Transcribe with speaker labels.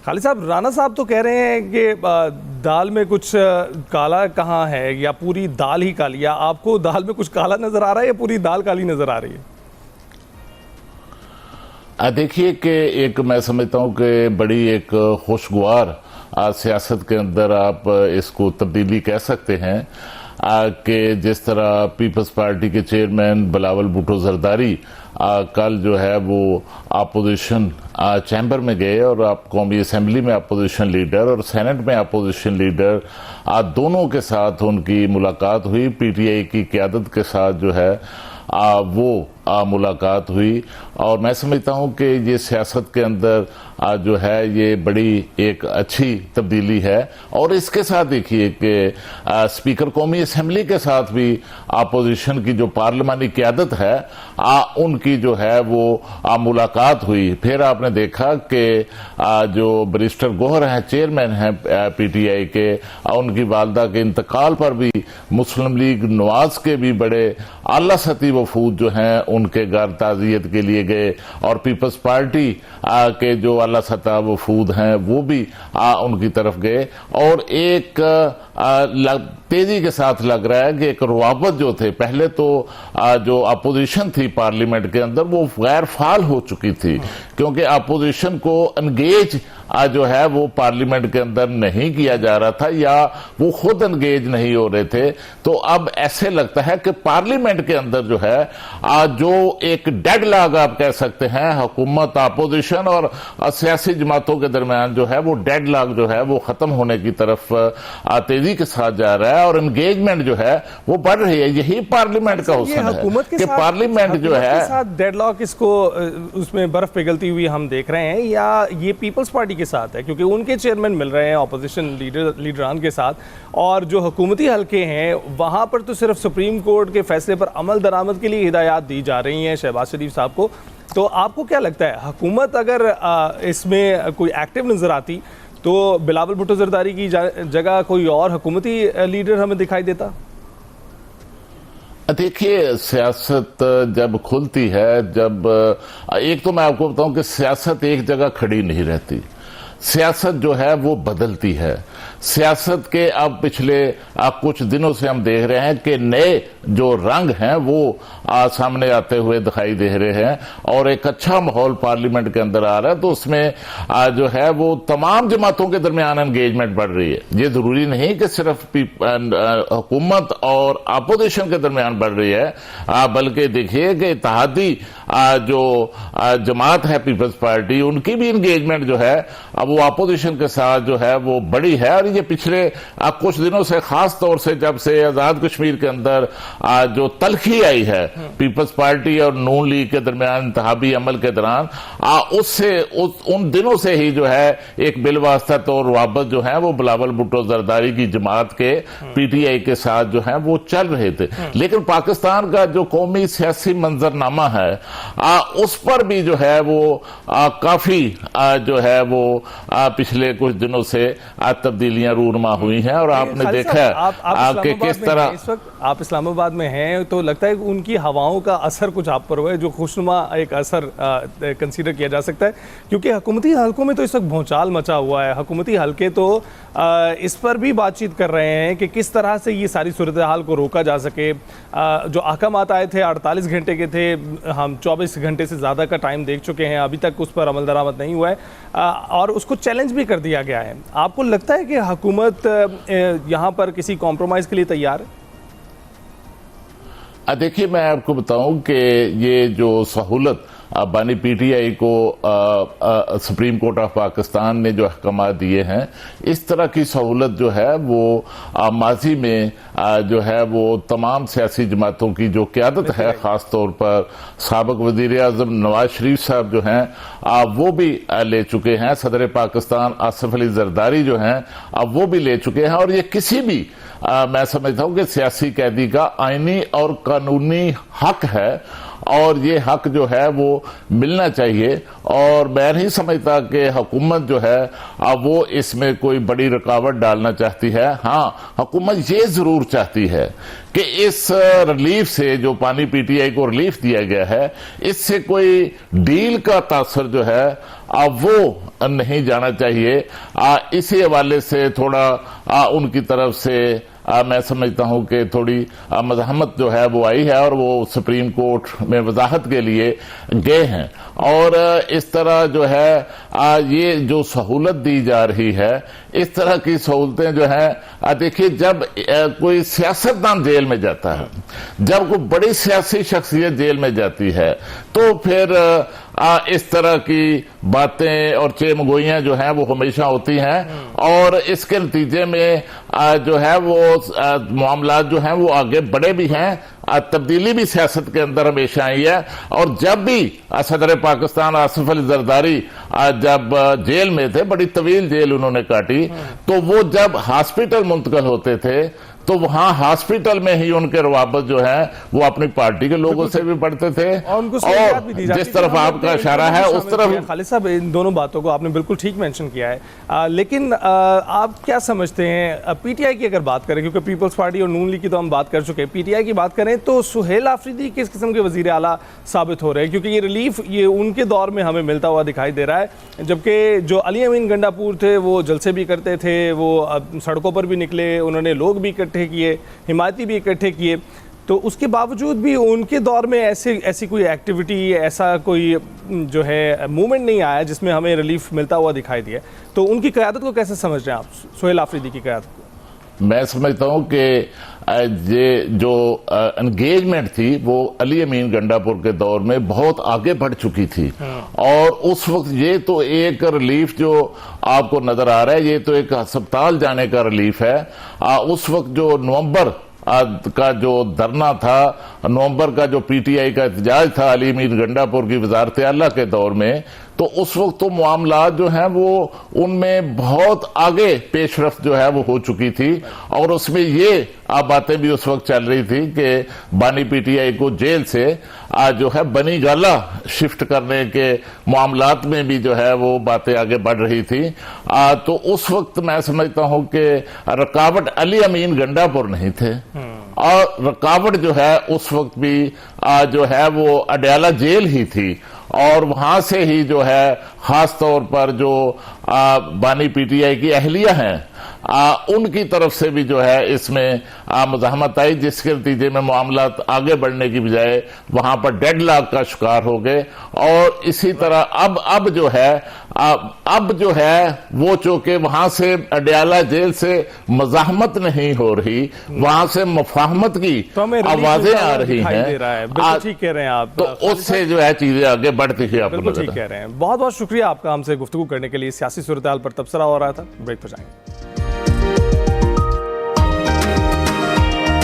Speaker 1: خالد صاحب، رانا صاحب تو کہہ رہے ہیں کہ دال میں کچھ کالا کہاں ہے، یا پوری دال ہی کالی ہے؟ آپ کو دال میں کچھ کالا نظر آ رہا ہے یا پوری دال کالی نظر آ رہی ہے؟
Speaker 2: دیکھیے کہ ایک میں سمجھتا ہوں کہ بڑی ایک خوشگوار سیاست کے اندر آپ اس کو تبدیلی کہہ سکتے ہیں کہ جس طرح پیپلز پارٹی کے چیئرمین بلاول بھٹو زرداری کل جو ہے وہ اپوزیشن چیمبر میں گئے، اور آپ قومی اسمبلی میں اپوزیشن لیڈر اور سینٹ میں اپوزیشن لیڈر دونوں کے ساتھ ان کی ملاقات ہوئی، پی ٹی آئی کی قیادت کے ساتھ جو ہے وہ ملاقات ہوئی، اور میں سمجھتا ہوں کہ یہ سیاست کے اندر جو ہے یہ بڑی ایک اچھی تبدیلی ہے۔ اور اس کے ساتھ دیکھیے کہ اسپیکر قومی اسمبلی کے ساتھ بھی اپوزیشن کی جو پارلیمانی قیادت ہے ان کی جو ہے وہ ملاقات ہوئی۔ پھر آپ نے دیکھا کہ جو بریسٹر گوہر ہیں، چیئرمین ہیں پی ٹی آئی کے، ان کی والدہ کے انتقال پر بھی مسلم لیگ نواز کے بھی بڑے اعلیٰ سطحی وفود جو ہیں ان کے گھر تعزیت کے لیے گئے، اور پیپلز پارٹی کے جو اعلیٰ سطح وفود ہیں وہ بھی ان کی طرف گئے، اور ایک تیزی کے ساتھ لگ رہا ہے کہ ایک روابط جو تھے، پہلے تو جو اپوزیشن تھی پارلیمنٹ کے اندر وہ غیر فعال ہو چکی تھی، کیونکہ اپوزیشن کو انگیج جو ہے وہ پارلیمنٹ کے اندر نہیں کیا جا رہا تھا، یا وہ خود انگیج نہیں ہو رہے تھے۔ تو اب ایسے لگتا ہے کہ پارلیمنٹ کے اندر جو ہے جو ایک ڈیڈ لاگ آپ کہہ سکتے ہیں حکومت، اپوزیشن اور سیاسی جماعتوں کے درمیان جو ہے وہ ڈیڈ لاگ جو ہے وہ ختم ہونے کی طرف تیزی کے ساتھ جا رہا ہے، اور انگیجمنٹ جو ہے وہ بڑھ رہی ہے۔ یہی پارلیمنٹ کا حسن ہے کہ پارلیمنٹ جو ہے
Speaker 1: ڈیڈ لاک اس کو اس میں برف پگھلتی ہوئی ہم دیکھ رہے ہیں، یا یہ پیپلز پارٹی کے ساتھ ہے کیونکہ ان کے چیئرمین مل رہے ہیں اپوزیشن لیڈران کے ساتھ، اور جو حکومتی حلقے ہیں وہاں پر تو صرف سپریم کورٹ کے فیصلے پر عمل درآمد کے لیے ہدایات دی جا رہی ہیں شہباز شریف صاحب کو۔ تو آپ کو کیا لگتا ہے، حکومت اگر اس میں کوئی ایکٹیو نظر آتی تو بلاول بھٹو زرداری کی جگہ کوئی اور حکومتی لیڈر ہمیں دکھائی دیتا؟
Speaker 2: دیکھیے سیاست جب کھلتی ہے، جب ایک تو میں آپ کو بتاؤں کہ سیاست ایک جگہ کھڑی نہیں رہتی، سیاست جو ہے وہ بدلتی ہے۔ سیاست کے اب پچھلے کچھ دنوں سے ہم دیکھ رہے ہیں کہ نئے جو رنگ ہیں وہ سامنے آتے ہوئے دکھائی دے رہے ہیں، اور ایک اچھا ماحول پارلیمنٹ کے اندر آ رہا ہے، تو اس میں جو ہے وہ تمام جماعتوں کے درمیان انگیجمنٹ بڑھ رہی ہے۔ یہ ضروری نہیں کہ صرف حکومت اور اپوزیشن کے درمیان بڑھ رہی ہے، بلکہ دیکھیے کہ اتحادی جو جماعت ہے پیپلز پارٹی، ان کی بھی انگیجمنٹ جو ہے اب وہ اپوزیشن کے ساتھ جو ہے وہ بڑی ہے۔ اور یہ پچھلے کچھ دنوں سے، خاص طور سے جب سے آزاد کشمیر کے اندر جو تلخی آئی ہے پیپلز پارٹی اور نون لیگ کے درمیان انتخابی عمل کے دوران، ان دنوں سے ہی جو ہے ایک بالواسطہ طور روابط جو ہے وہ بلاول بھٹو زرداری کی جماعت کے پی ٹی آئی کے ساتھ جو ہے وہ چل رہے تھے۔ لیکن پاکستان کا جو قومی سیاسی منظرنامہ ہے اس پر بھی جو ہے وہ کافی جو ہے وہ پچھلے کچھ دنوں سے تبدیلیاں رونما ہوئی ہیں، اور آپ نے دیکھا کہ کس طرح
Speaker 1: آپ اسلام آباد میں ہیں، تو لگتا ہے کہ ان کی ہواؤں کا اثر کچھ آپ پر ہوا ہے جو خوشنما ایک اثر کنسیڈر کیا جا سکتا ہے، کیونکہ حکومتی حلقوں میں تو اس وقت بھونچال مچا ہوا ہے۔ حکومتی حلقے تو اس پر بھی بات چیت کر رہے ہیں کہ کس طرح سے یہ ساری صورتحال کو روکا جا سکے۔ جو احکامات آئے تھے 48 گھنٹے کے تھے، ہم 24 گھنٹے سے زیادہ کا ٹائم دیکھ چکے ہیں، ابھی تک اس پر عمل درآمد نہیں ہوا ہے، اور اس کو چیلنج بھی کر دیا گیا ہے۔ آپ کو لگتا ہے کہ حکومت یہاں پر کسی کمپرومائز کے لیے تیار ہے؟
Speaker 2: دیکھیے میں آپ کو بتاؤں کہ یہ جو سہولت بانی پی ٹی آئی کو سپریم کورٹ آف پاکستان نے جو احکامات دیے ہیں، اس طرح کی سہولت جو ہے وہ ماضی میں جو ہے وہ تمام سیاسی جماعتوں کی جو قیادت ہے، خاص طور پر سابق وزیر اعظم نواز شریف صاحب جو ہیں وہ بھی لے چکے ہیں، صدر پاکستان آصف علی زرداری جو ہیں وہ بھی لے چکے ہیں، اور یہ کسی بھی میں سمجھتا ہوں کہ سیاسی قیدی کا آئینی اور قانونی حق ہے، اور یہ حق جو ہے وہ ملنا چاہیے، اور میں نہیں سمجھتا کہ حکومت جو ہے وہ اس میں کوئی بڑی رکاوٹ ڈالنا چاہتی ہے۔ ہاں، حکومت یہ ضرور چاہتی ہے کہ اس ریلیف سے جو پانی پی ٹی آئی کو ریلیف دیا گیا ہے، اس سے کوئی ڈیل کا تاثر جو ہے وہ نہیں جانا چاہیے. اسی حوالے سے تھوڑا ان کی طرف سے میں سمجھتا ہوں کہ تھوڑی مزاحمت جو ہے وہ آئی ہے اور وہ سپریم کورٹ میں وضاحت کے لیے گئے ہیں. اور اس طرح جو ہے یہ جو سہولت دی جا رہی ہے, اس طرح کی سہولتیں جو ہیں, دیکھیے جب کوئی سیاستدان جیل میں جاتا ہے, جب کوئی بڑی سیاسی شخصیت جیل میں جاتی ہے, تو پھر اس طرح کی باتیں اور چیمگوئیاں جو ہیں وہ ہمیشہ ہوتی ہیں, اور اس کے نتیجے میں جو ہے وہ معاملات جو ہیں وہ آگے بڑھے بھی ہیں. تبدیلی بھی سیاست کے اندر ہمیشہ آئی ہے. اور جب بھی صدر پاکستان آصف علی زرداری جب جیل میں تھے, بڑی طویل جیل انہوں نے کاٹی, تو وہ جب ہاسپٹل منتقل ہوتے تھے تو وہاں ہاسپٹل میں ہی ان کے روابط جو ہیں وہ اپنی پارٹی کے لوگوں سے بھی بڑھتے تھے, اور جس طرف آپ کا اشارہ ہے اس طرف.
Speaker 1: خالد صاحب, ان دونوں باتوں کو آپ نے بالکل ٹھیک مینشن کیا ہے, لیکن آپ کیا سمجھتے ہیں پی ٹی آئی کی اگر بات کریں, کیونکہ پیپلز پارٹی اور نون لیگ کی تو ہم بات کر چکے ہیں, پی ٹی آئی کی بات کریں تو سہیل آفریدی کس قسم کے وزیر اعلیٰ ثابت ہو رہے ہیں, کیونکہ یہ ریلیف یہ ان کے دور میں ہمیں ملتا ہوا دکھائی دے رہا ہے, جبکہ جو علی امین گنڈاپور تھے وہ جلسے بھی کرتے تھے, وہ سڑکوں پر بھی نکلے, انہوں نے لوگ بھی اکٹھے کیے, حمایتی بھی اکٹھے کیے, تو اس کے باوجود بھی ان کے دور میں ایسی کوئی ایکٹیویٹی, ایسا کوئی جو ہے موومنٹ نہیں آیا جس میں ہمیں ریلیف ملتا ہوا دکھائی دیا. تو ان کی قیادت کو کیسے سمجھ رہے ہیں آپ, سہیل آفریدی کی قیادت کو؟
Speaker 2: میں سمجھتا ہوں کہ یہ جو انگیجمنٹ تھی وہ علی امین گنڈاپور کے دور میں بہت آگے بڑھ چکی تھی, اور اس وقت یہ تو ایک ریلیف جو آپ کو نظر آ رہا ہے, یہ تو ایک ہسپتال جانے کا ریلیف ہے. اس وقت جو نومبر کا جو دھرنا تھا, نومبر کا جو پی ٹی آئی کا احتجاج تھا علی امین گنڈاپور کی وزارت اعلیٰ کے دور میں, تو اس وقت تو معاملات جو ہیں وہ ان میں بہت آگے پیش رفت جو ہے وہ ہو چکی تھی, اور اس میں یہ باتیں بھی اس وقت چل رہی تھی کہ بانی پی ٹی آئی کو جیل سے جو ہے بنی گالہ شفٹ کرنے کے معاملات میں بھی جو ہے وہ باتیں آگے بڑھ رہی تھی. تو اس وقت میں سمجھتا ہوں کہ رکاوٹ علی امین گنڈاپور نہیں تھے, اور رکاوٹ جو ہے اس وقت بھی جو ہے وہ اڈیالہ جیل ہی تھی, اور وہاں سے ہی جو ہے خاص طور پر جو بانی پی ٹی آئی کی اہلیہ ہیں ان کی طرف سے بھی جو ہے اس میں مزاحمت آئی, جس کے نتیجے میں معاملات آگے بڑھنے کی بجائے وہاں پر ڈیڈ لاک کا شکار ہو گئے. اور اسی طرح اب جو ہے وہ چونکہ وہاں سے اڈیالہ جیل سے مزاحمت نہیں ہو رہی, وہاں سے مفاہمت کی آوازیں آ رہی ہیں,
Speaker 1: ٹھیک کہہ رہے ہیں آپ,
Speaker 2: تو اس سے جو ہے چیزیں آگے بڑھتی ہیں. آپ
Speaker 1: بالکل ٹھیک کہہ رہے ہیں. بہت بہت شکریہ آپ کا ہم سے گفتگو کرنے کے لیے. سیاسی صورتحال پر تبصرہ ہو رہا تھا, بریک پر جائیں گے.